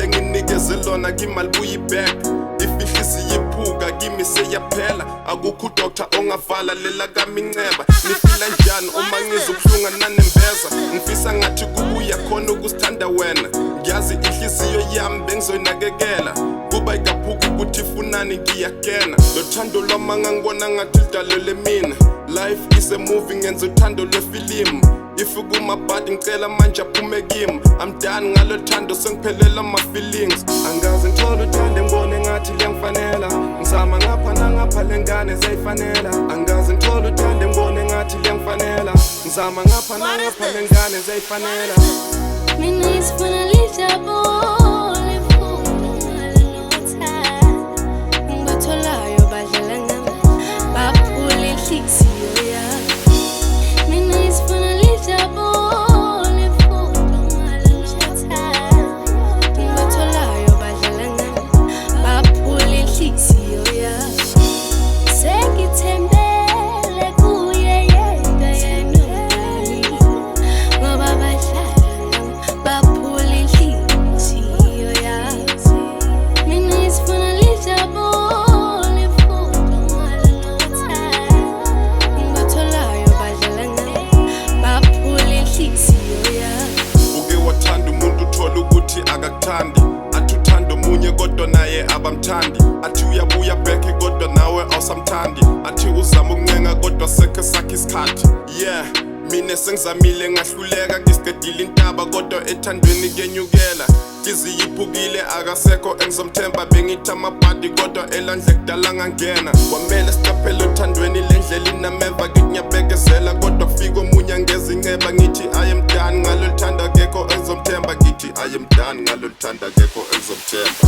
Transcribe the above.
enginikeze lona kimali buyi-back. Ifihliziyo iphuka kimi seyaphela, akukho udoktar ongavala lela kaminceba. Nifila njani uma ngizobuhlunga nanembeza? Ngifisa ngathi kubuya khona ukusithanda wena. Ngiyazi inhliziyo yami bengizoyinakekela, kuba ikaphuka ukuthi ifunani ngiyakena. Lo thando lwami ngangibona ngathi lidalelwe mina. Life is a movie, ngenza uthando lwefilimu. If kumabhadi ngicela manje aphume kimi. I'm done ngalo thando sengiphelela ama-feelings. Angaze ngithole uthando ngibone ngathi liyangifanela. Ngizama ngapha nangapha lengane ziyayifanela. Angaze ngithole uthando ngibone ngathi liyangifanela. Ngizama ngapha nangapha lengane ziyayifanela. Mina ngifuna lijabule futhi ngalenothando. Ngibatholayo badlala ngami, baphula inhliziyo yami. Mina ngifuna lijabule futhi ngalenothando. Ngibatholayo badlala ngami, baphula inhliziyo yami. Sengithembele kuye yedwa yena, ngoba badlala baphula inhliziyo yami. Mina ngifuna lijabule futhi ngalenothando. Ngibatholayo badlala ngami, baphula inhliziyo yami. Uke wathanda umuntu uthola ukuthi akakuthandi. Athi uthanda omunye kodwa naye abamthandi. Athi uyabuya back kodwa nawe awusamthandi. Athi uzama ukuncenga kodwa sekhe sakhe isikhathi. Yeah, mina sengizamile ngahluleka, ngisiqedile intaba kodwa ethandweni kenyukela. Inhliziyo iphukile akasekho engizomthemba, bengithi amabhadi kodwa elandle kudala ngangena. Kwamele siqaphele othandweni lendlela inameva, kithi ngiyabekezela kodwa kufika omunye angeza inceba. Ngithi I am done ngalo lithanda akekho engizomthemba, ngithi I am done ngalo lithanda akekho engizomthemba.